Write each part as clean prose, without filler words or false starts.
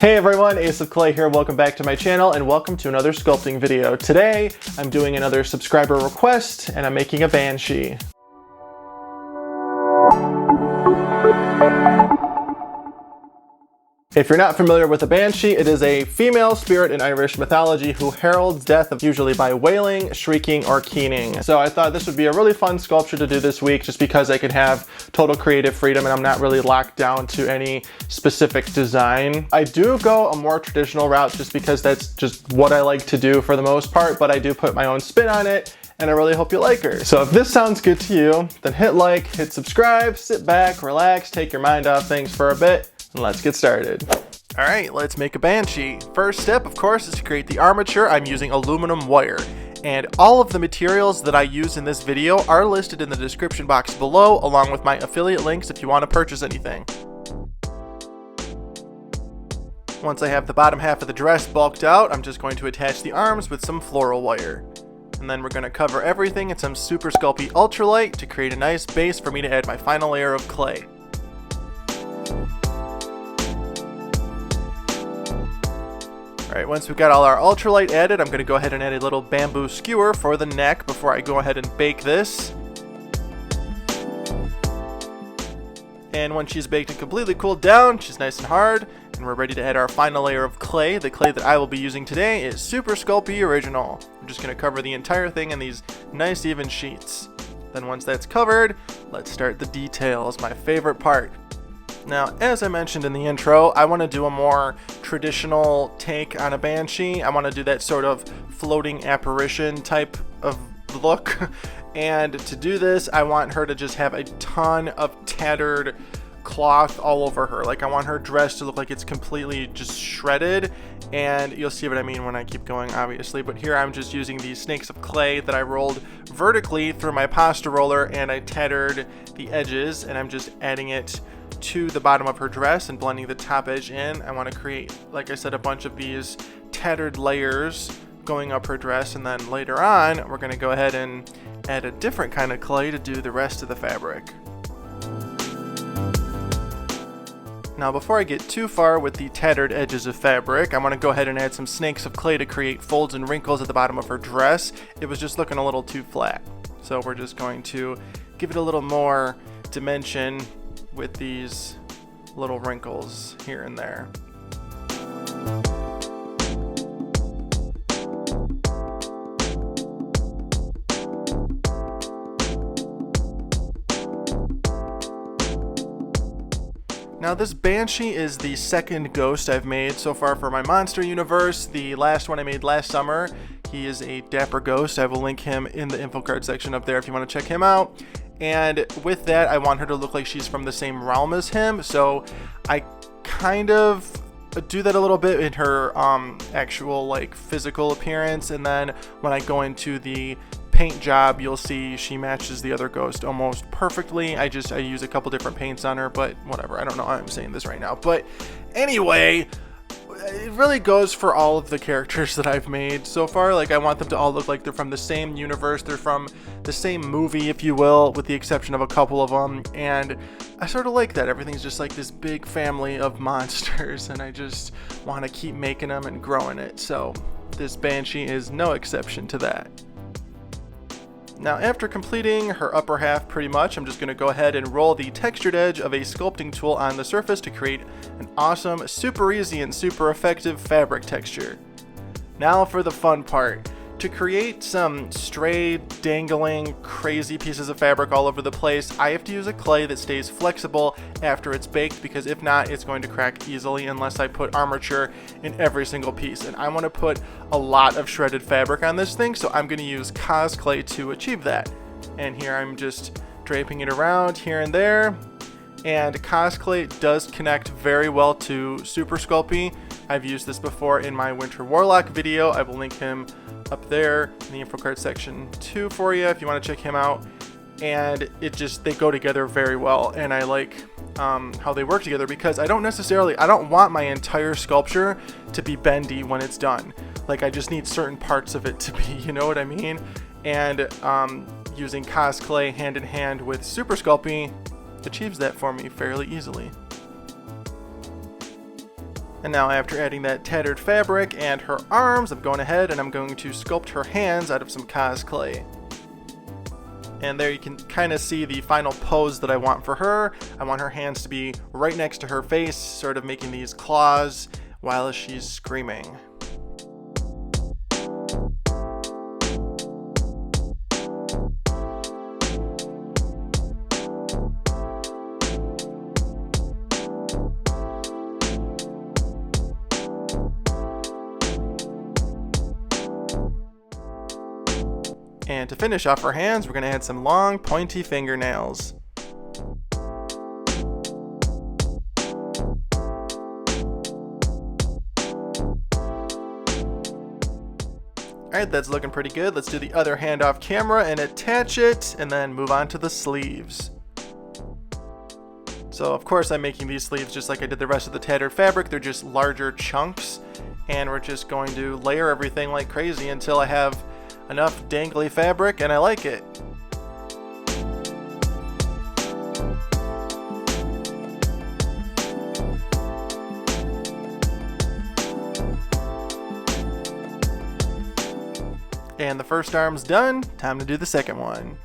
Hey everyone, Ace of Clay here. Welcome back to my channel and welcome to another sculpting video. Today, I'm doing another subscriber request and I'm making a Banshee. If you're not familiar with a Banshee, it is a female spirit in Irish mythology who heralds death usually by wailing, shrieking, or keening. So I thought this would be a really fun sculpture to do this week just because I can have total creative freedom and I'm not really locked down to any specific design. I do go a more traditional route just because that's just what I like to do for the most part, but I do put my own spin on it and I really hope you like her. So if this sounds good to you, then hit like, hit subscribe, sit back, relax, take your mind off things for a bit, and let's get started. All right, let's make a Banshee. First step, of course, is to create the armature. I'm using aluminum wire. And all of the materials that I use in this video are listed in the description box below, along with my affiliate links if you want to purchase anything. Once I have the bottom half of the dress bulked out, I'm just going to attach the arms with some floral wire. And then we're going to cover everything in some Super Sculpey Ultralight to create a nice base for me to add my final layer of clay. Alright, once we've got all our ultralight added, I'm going to go ahead and add a little bamboo skewer for the neck before I go ahead and bake this. And once she's baked and completely cooled down, she's nice and hard, and we're ready to add our final layer of clay. The clay that I will be using today is Super Sculpey Original. I'm just going to cover the entire thing in these nice even sheets. Then once that's covered, let's start the details, my favorite part. Now, as I mentioned in the intro, I want to do a more traditional take on a Banshee. I want to do that sort of floating apparition type of look. And to do this, I want her to just have a ton of tattered cloth all over her. Like, I want her dress to look like it's completely just shredded. And you'll see what I mean when I keep going, obviously. But here I'm just using these snakes of clay that I rolled vertically through my pasta roller, and I tattered the edges, and I'm just adding it to the bottom of her dress and blending the top edge in. I want to create, like I said, a bunch of these tattered layers going up her dress, and then later on we're going to go ahead and add a different kind of clay to do the rest of the fabric. Now, before I get too far with the tattered edges of fabric, I want to go ahead and add some snakes of clay to create folds and wrinkles at the bottom of her dress. It was just looking a little too flat, so we're just going to give it a little more dimension with these little wrinkles here and there. Now, this Banshee is the second ghost I've made so far for my monster universe. The last one I made last summer, he is a dapper ghost. I will link him in the info card section up there if you want to check him out. And with that, I want her to look like she's from the same realm as him, so I kind of do that a little bit in her actual like physical appearance, and then when I go into the paint job, you'll see she matches the other ghost almost perfectly. I use a couple different paints on her, but whatever, I don't know why I'm saying this right now. But anyway, it really goes for all of the characters that I've made so far. Like, I want them to all look like they're from the same universe, they're from the same movie, if you will, with the exception of a couple of them. And I sort of like that. Everything's just like this big family of monsters, and I just want to keep making them and growing it. So this Banshee is no exception to that. Now, after completing her upper half pretty much, I'm just going to go ahead and roll the textured edge of a sculpting tool on the surface to create an awesome, super easy, and super effective fabric texture. Now for the fun part. To create some stray, dangling, crazy pieces of fabric all over the place, I have to use a clay that stays flexible after it's baked, because if not, it's going to crack easily unless I put armature in every single piece. And I want to put a lot of shredded fabric on this thing, so I'm going to use Cos clay to achieve that. And here I'm just draping it around here and there. And Cos clay does connect very well to Super Sculpey. I've used this before in my Winter Warlock video. I will link him up there in the info card section too for you if you want to check him out. And they go together very well, and I like how they work together, because I don't want my entire sculpture to be bendy when it's done. Like, I just need certain parts of it to be, you know what I mean? And using Cos clay hand in hand with Super Sculpey achieves that for me fairly easily. And now after adding that tattered fabric and her arms, I'm going ahead and I'm going to sculpt her hands out of some Cos clay. And there you can kind of see the final pose that I want for her. I want her hands to be right next to her face, sort of making these claws while she's screaming. And to finish off her hands, we're going to add some long, pointy fingernails. Alright, that's looking pretty good. Let's do the other hand off camera and attach it, and then move on to the sleeves. So of course I'm making these sleeves just like I did the rest of the tattered fabric. They're just larger chunks, and we're just going to layer everything like crazy until I have enough dangly fabric and I like it. And the first arm's done, time to do the second one.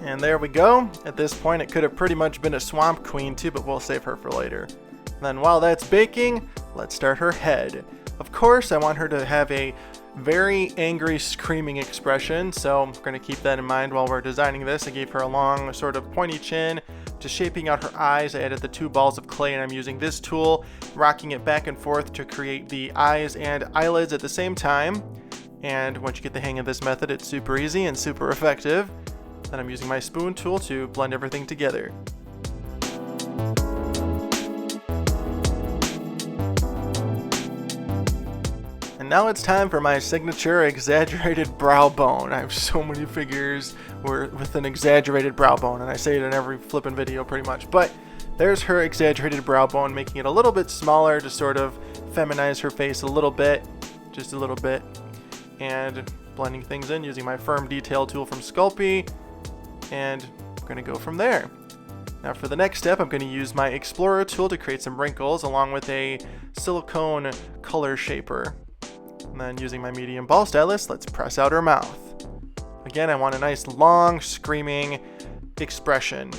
And there we go. At this point it could have pretty much been a swamp queen too, but we'll save her for later. And then while that's baking, let's start her head. Of course I want her to have a very angry screaming expression, so I'm going to keep that in mind while we're designing this. I gave her a long sort of pointy chin. Just shaping out her eyes, I added the 2 balls of clay, and I'm using this tool, rocking it back and forth to create the eyes and eyelids at the same time. And once you get the hang of this method, it's super easy and super effective. Then I'm using my spoon tool to blend everything together. And now it's time for my signature exaggerated brow bone. I have so many figures with an exaggerated brow bone, and I say it in every flippin' video pretty much. But there's her exaggerated brow bone, making it a little bit smaller to sort of feminize her face a little bit, just a little bit, and blending things in using my firm detail tool from Sculpey. And I'm going to go from there. Now for the next step, I'm going to use my Explorer tool to create some wrinkles along with a silicone color shaper. And then using my medium ball stylus, let's press out her mouth. Again, I want a nice long screaming expression.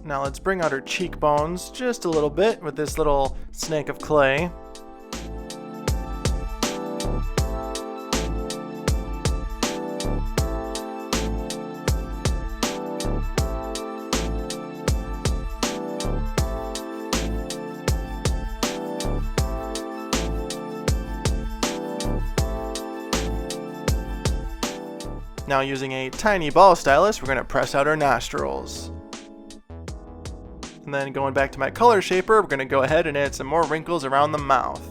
Now let's bring out her cheekbones just a little bit with this little snake of clay. Now using a tiny ball stylus, we're going to press out our nostrils. And then going back to my color shaper, we're going to go ahead and add some more wrinkles around the mouth.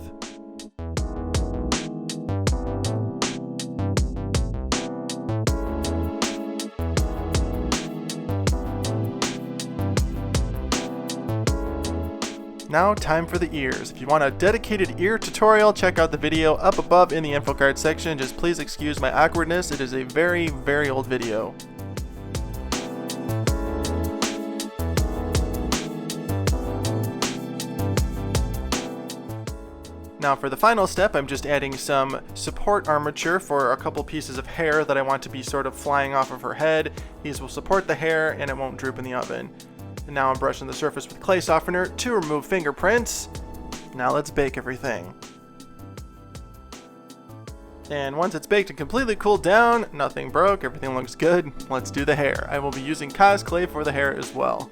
Now time for the ears. If you want a dedicated ear tutorial, check out the video up above in the info card section. Just please excuse my awkwardness. It is a very, very old video. Now for the final step, I'm just adding some support armature for a couple pieces of hair that I want to be sort of flying off of her head. These will support the hair and it won't droop in the oven. And now I'm brushing the surface with clay softener to remove fingerprints. Now let's bake everything. And once it's baked and completely cooled down, nothing broke, everything looks good, let's do the hair. I will be using Cos clay for the hair as well.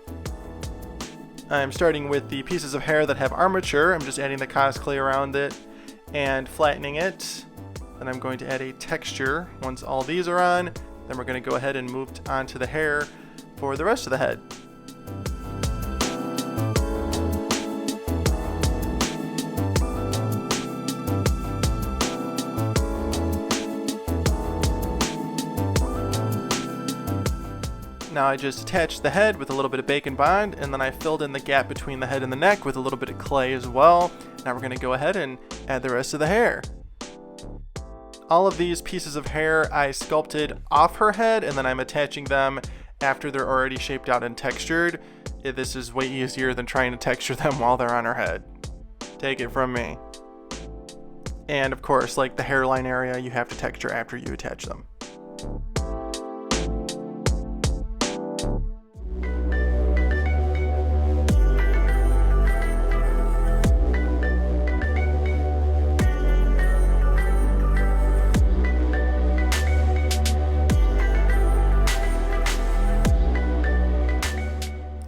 I'm starting with the pieces of hair that have armature. I'm just adding the Cos clay around it and flattening it. Then I'm going to add a texture. Once all these are on, then we're going to go ahead and move on to the hair for the rest of the head. Now I just attached the head with a little bit of bacon bond, and then I filled in the gap between the head and the neck with a little bit of clay as well. Now we're going to go ahead and add the rest of the hair. All of these pieces of hair I sculpted off her head, and then I'm attaching them after they're already shaped out and textured. This is way easier than trying to texture them while they're on her head. Take it from me. And of course, like the hairline area, you have to texture after you attach them.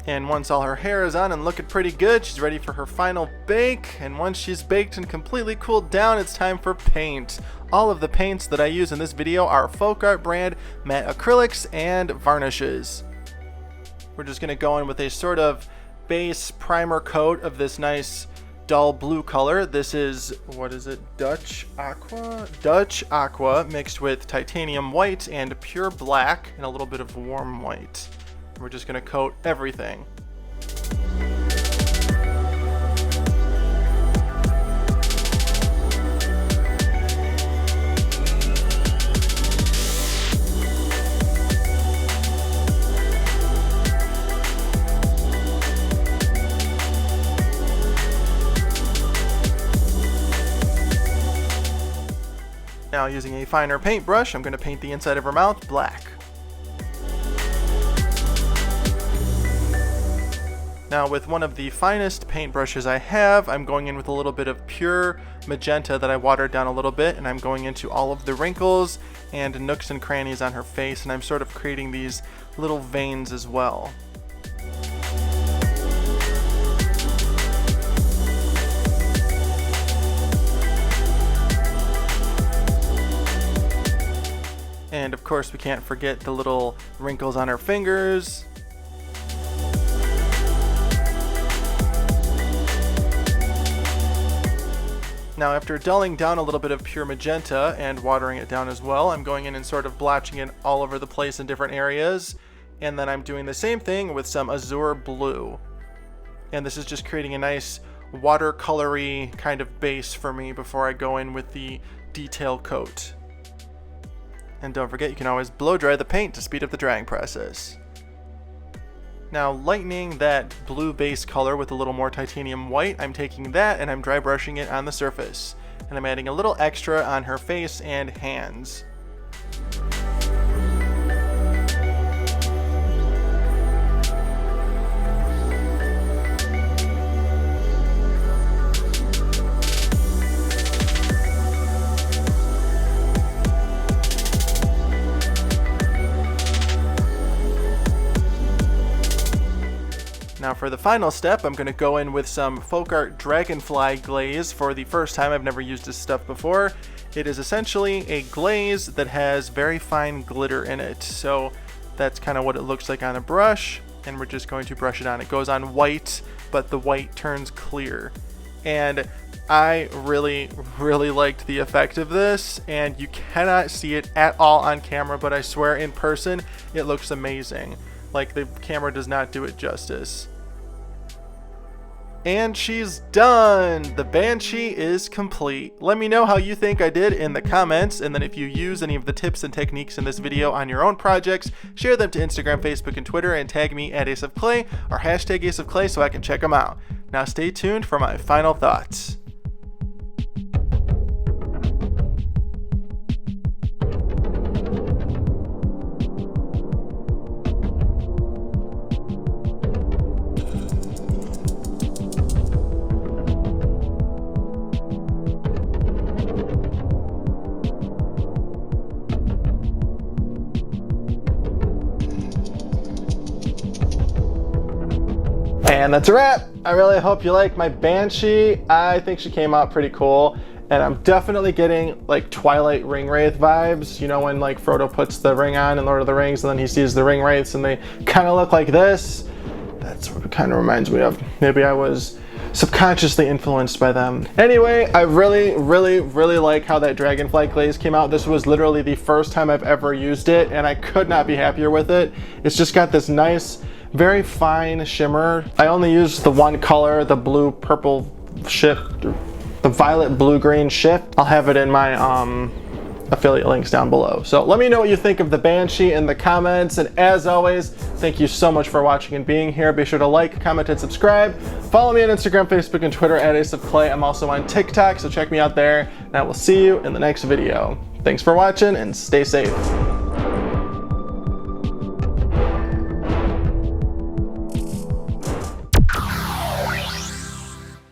And once all her hair is on and looking pretty good, she's ready for her final bake. And once she's baked and completely cooled down, it's time for paint. All of the paints that I use in this video are Folk Art brand matte acrylics and varnishes. We're just gonna go in with a sort of base primer coat of this nice dull blue color. This is, what is it, Dutch Aqua? Dutch Aqua mixed with titanium white and pure black and a little bit of warm white. We're just going to coat everything. Now using a finer paintbrush, I'm going to paint the inside of her mouth black. Now with one of the finest paintbrushes I have, I'm going in with a little bit of pure magenta that I watered down a little bit, and I'm going into all of the wrinkles and nooks and crannies on her face, and I'm sort of creating these little veins as well. And of course we can't forget the little wrinkles on her fingers. Now after dulling down a little bit of pure magenta and watering it down as well, I'm going in and sort of blotching it all over the place in different areas. And then I'm doing the same thing with some azure blue. And this is just creating a nice watercolory kind of base for me before I go in with the detail coat. And don't forget, you can always blow dry the paint to speed up the drying process. Now lightening that blue base color with a little more titanium white, I'm taking that and I'm dry brushing it on the surface. And I'm adding a little extra on her face and hands. Now for the final step, I'm going to go in with some Folk Art Dragonfly glaze for the first time. I've never used this stuff before. It is essentially a glaze that has very fine glitter in it. So that's kind of what it looks like on a brush, and we're just going to brush it on. It goes on white, but the white turns clear. And I really liked the effect of this, and you cannot see it at all on camera, but I swear in person, it looks amazing. Like the camera does not do it justice. And she's done! The Banshee is complete. Let me know how you think I did in the comments, and then if you use any of the tips and techniques in this video on your own projects, share them to Instagram, Facebook, and Twitter, and tag me at AceofClay or hashtag AceofClay so I can check them out. Now stay tuned for my final thoughts. And that's a wrap. I really hope you like my Banshee. I think she came out pretty cool, and I'm definitely getting like Twilight ring wraith vibes. You know when like Frodo puts the ring on in Lord of the Rings and then he sees the ring wraiths and they kind of look like this? That's what it kind of reminds me of. Maybe I was subconsciously influenced by them. Anyway, I really like how that dragonfly glaze came out. This was literally the first time I've ever used it, and I could not be happier with it. It's just got this nice, very fine shimmer. I only used the one color, the blue purple shit, the violet blue-green shift. I'll have it in my affiliate links down below. So let me know what you think of the Banshee in the comments, and as always, thank you so much for watching and being here. Be sure to like, comment, and subscribe. Follow me on Instagram, Facebook, and Twitter at Ace of Clay. I'm also on TikTok, so check me out there, and I will see you in the next video. Thanks for watching, and stay safe.